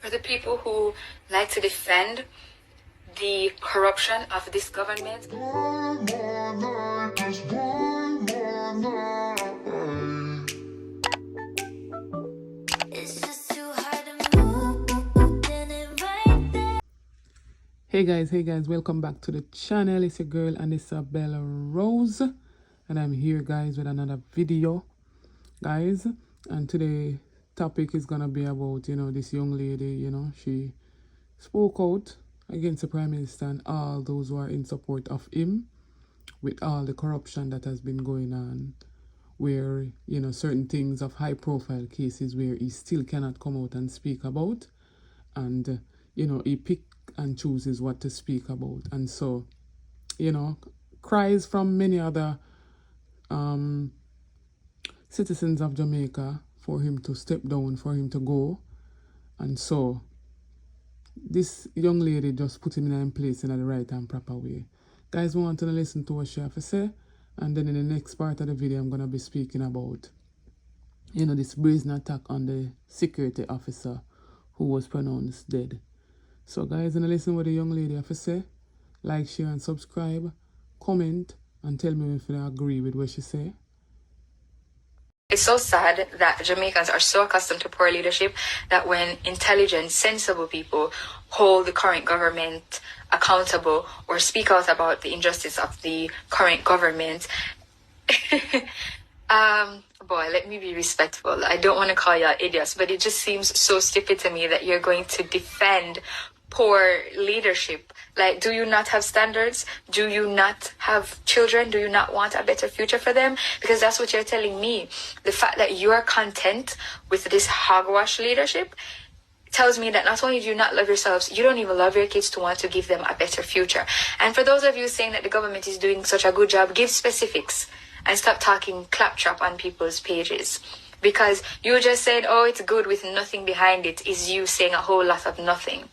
For the people who like to defend the corruption of this government, hey guys, welcome back to the channel. It's your girl Bella Rose, and I'm here guys with another video guys. And today topic is gonna be about this young lady. She spoke out against the Prime Minister and all those who are in support of him with all the corruption that has been going on, where certain things of high profile cases where he still cannot come out and speak about, and he pick and chooses what to speak about. And so cries from many other citizens of Jamaica for him to step down, for him to go. And so this young lady just put him in place in the right and proper way. Guys, we want to listen to what she have to say, and then in the next part of the video I'm going to be speaking about this brazen attack on the security officer who was pronounced dead. So guys, when I listen what the young lady have to say, like, share and subscribe, comment, and tell me if you agree with what she say. It's so sad that Jamaicans are so accustomed to poor leadership that when intelligent, sensible people hold the current government accountable or speak out about the injustice of the current government, boy, let me be respectful. I don't want to call y'all idiots, but it just seems so stupid to me that you're going to defend poor leadership. Like, do you not have standards? Do you not have children? Do you not want a better future for them? Because that's what you're telling me. The fact that you're content with this hogwash leadership tells me that not only do you not love yourselves, you don't even love your kids to want to give them a better future. And for those of you saying that the government is doing such a good job, give specifics and stop talking claptrap on people's pages. Because you just said, oh, it's good with nothing behind it, is you saying a whole lot of nothing.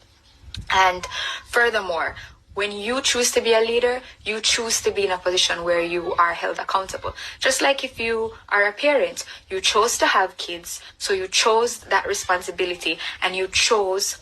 And furthermore, when you choose to be a leader, you choose to be in a position where you are held accountable. Just like if you are a parent, you chose to have kids, so you chose that responsibility, and you chose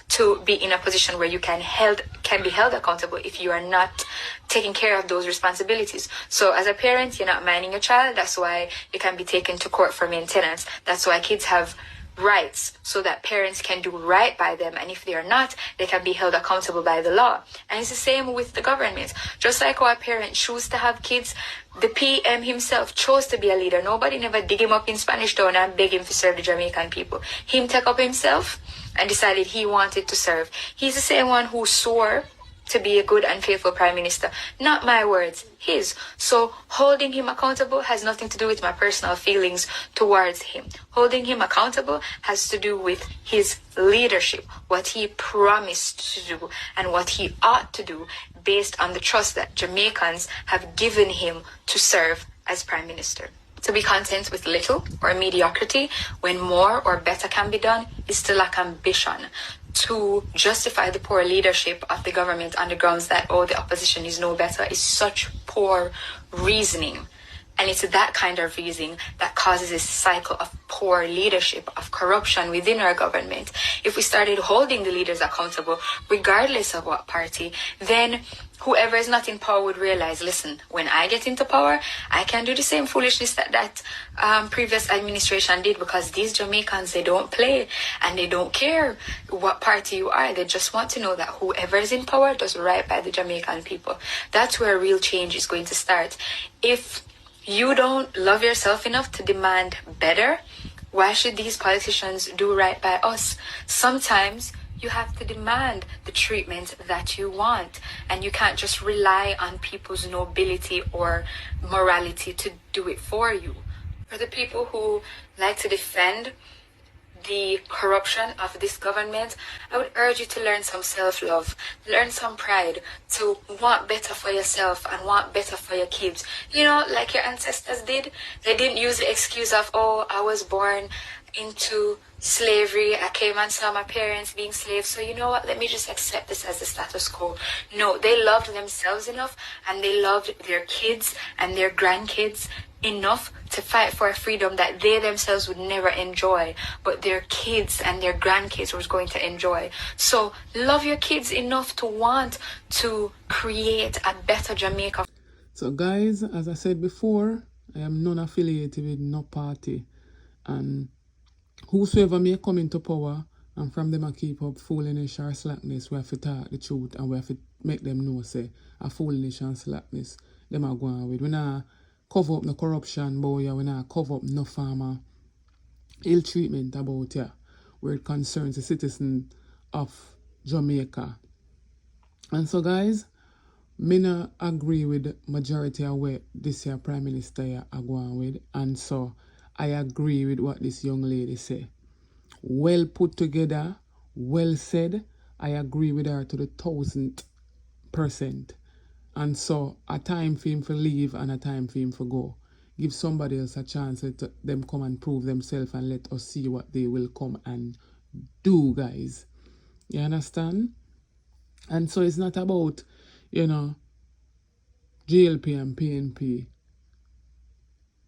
to be in a position where you can be held accountable if you are not taking care of those responsibilities. So as a parent, you're not minding your child. That's why you can be taken to court for maintenance. That's why kids have rights, so that parents can do right by them, and if they are not, they can be held accountable by the law. And it's the same with the government. Just like how a parent choose to have kids, the PM himself chose to be a leader. Nobody never dig him up in Spanish Town and beg him to serve the Jamaican people. Him take up himself and decided he wanted to serve. He's the same one who swore to be a good and faithful Prime Minister. Not my words, his. So holding him accountable has nothing to do with my personal feelings towards him. Holding him accountable has to do with his leadership, what he promised to do and what he ought to do based on the trust that Jamaicans have given him to serve as Prime Minister. To be content with little or mediocrity when more or better can be done is to lack ambition. To justify the poor leadership of the government on the grounds that, oh, the opposition is no better, is such poor reasoning. And it's that kind of reasoning that causes this cycle of poor leadership, of corruption within our government. If we started holding the leaders accountable, regardless of what party, then whoever is not in power would realize, listen, when I get into power, I can do the same foolishness that previous administration did, because these Jamaicans, they don't play and they don't care what party you are. They just want to know that whoever is in power does right by the Jamaican people. That's where real change is going to start. If you don't love yourself enough to demand better, why should these politicians do right by us? Sometimes you have to demand the treatment that you want, and you can't just rely on people's nobility or morality to do it for you. For the people who like to defend the corruption of this government, I would urge you to learn some self-love, learn some pride, to want better for yourself and want better for your kids. Like your ancestors did. They didn't use the excuse of, oh, I was born into slavery, I came and saw my parents being slaves, so you know what, let me just accept this as the status quo. No, they loved themselves enough, and they loved their kids and their grandkids enough to fight for a freedom that they themselves would never enjoy, but their kids and their grandkids was going to enjoy. So love your kids enough to want to create a better Jamaica. So guys, as I said before, I am non-affiliated with no party, and whosoever may come into power and from them I keep up foolishness or slackness, we have to talk the truth and we have to make them know say a foolishness and slackness them are going with. We not cover up no corruption boy, we not cover up no farmer ill treatment about ya where it concerns the citizen of Jamaica. And so guys, me not agree with the majority of what this year Prime Minister here are going with, and so I agree with what this young lady say. Well put together, well said. I agree with her to the 1000%. And so a time for him to leave and a time for him to go. Give somebody else a chance, let them come and prove themselves and let us see what they will come and do, guys. You understand? And so it's not about, GLP and PNP.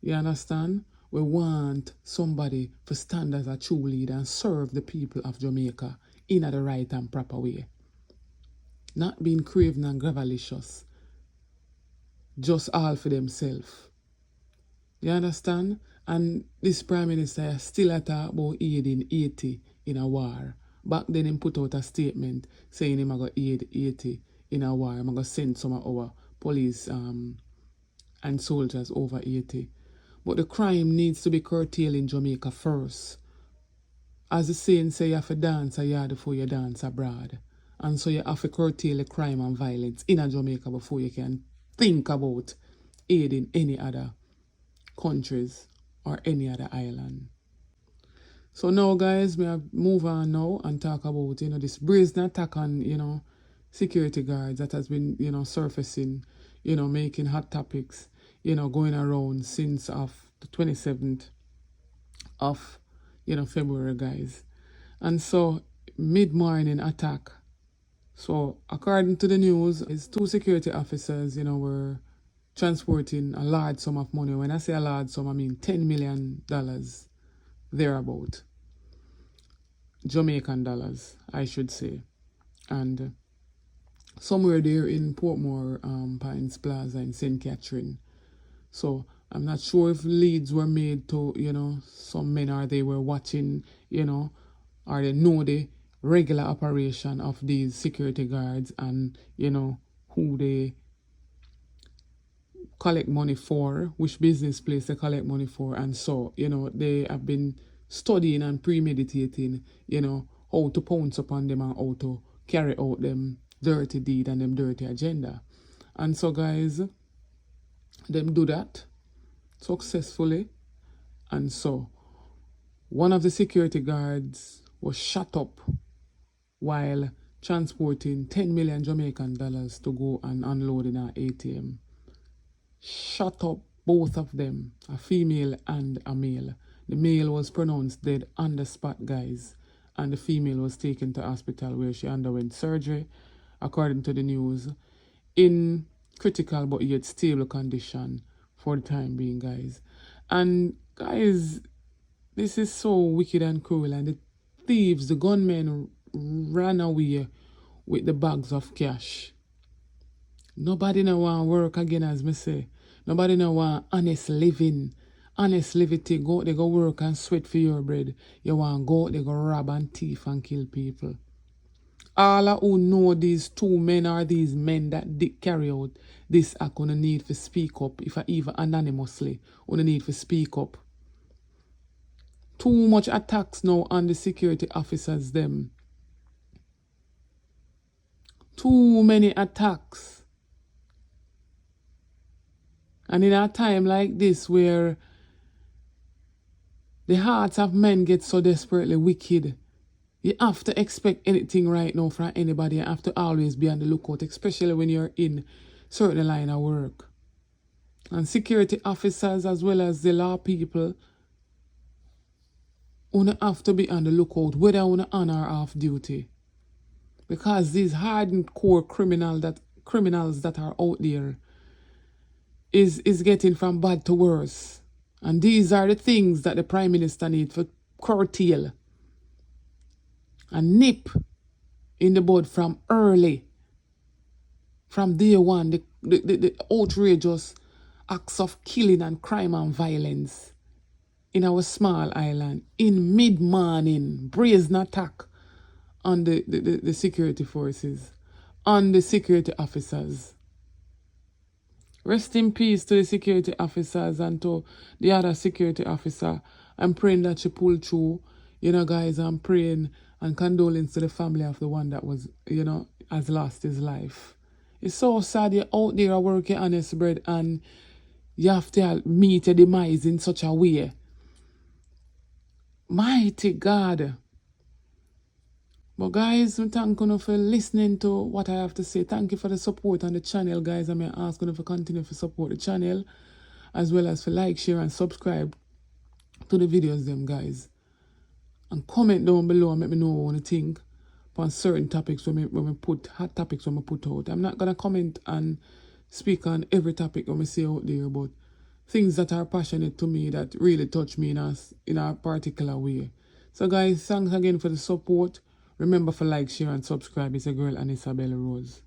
You understand? We want somebody to stand as a true leader and serve the people of Jamaica in the right and proper way. Not being craven and gravelicious. Just all for themselves. You understand? And this Prime Minister still at about aiding 80 in a war. Back then he put out a statement saying he's going to aid 80 in a war. I'm going to send some of our police and soldiers over 80. But the crime needs to be curtailed in Jamaica first. As the saying say, you have to dance a yard before you dance abroad. And so you have to curtail the crime and violence in a Jamaica before you can think about aiding any other countries or any other island. So now guys, we have move on now and talk about, this brazen attack on, security guards that has been, surfacing, making hot topics, going around since of the 27th of, February, guys. And so mid-morning attack. So according to the news, is 2 security officers, were transporting a large sum of money. When I say a large sum, I mean $10 million thereabout. Jamaican dollars, I should say. And somewhere there in Portmore, Pines Plaza in St. Catherine. So I'm not sure if leads were made to, some men, or they were watching, or they know the regular operation of these security guards and, who they collect money for, which business place they collect money for. And so, they have been studying and premeditating, how to pounce upon them and how to carry out them dirty deed and them dirty agenda. And so guys, them do that successfully. And so one of the security guards was shot up while transporting 10 million Jamaican dollars to go and unload in our ATM. Shot up, both of them, a female and a male. The male was pronounced dead on the spot, guys, and the female was taken to hospital where she underwent surgery, according to the news, in critical but yet stable condition for the time being, guys. And guys, this is so wicked and cruel, and the thieves, the gunmen, ran away with the bags of cash. Nobody no want work again, as me say. Nobody no want honest living. Honest living, go out there, go work and sweat for your bread. You want go out there, go rob and thief and kill people. All who know these 2 men or these men that did carry out this act, gonna need to speak up. If I even anonymously, gonna need to speak up. Too much attacks now on the security officers them. Too many attacks. And in a time like this where the hearts of men get so desperately wicked, you have to expect anything right now from anybody. You have to always be on the lookout, especially when you're in certain line of work. And security officers as well as the law people, you have to be on the lookout whether you on or off duty. Because these hardened core criminals that are out there, is getting from bad to worse. And these are the things that the Prime Minister needs for curtail and nip in the bud from early. From day one, the outrageous acts of killing and crime and violence in our small island, in mid-morning, brazen attack on the security forces, on the security officers. Rest in peace to the security officers and to the other security officer. I'm praying that she pull through. You know, guys, I'm praying and condolence to the family of the one that was, you know, has lost his life. It's so sad you're out there working honest bread and you have to meet a demise in such a way. Mighty God. But guys, I thank you for listening to what I have to say. Thank you for the support on the channel, guys. I'm asking you to continue to support the channel, as well as for like, share, and subscribe to the videos, them guys. And comment down below and let me know what you think on certain topics when we put hot topics when we put out. I'm not gonna comment and speak on every topic when we say out there, but things that are passionate to me that really touch me in a particular way. So guys, thanks again for the support. Remember for like, share, and subscribe. It's a girl and Isabella Rose.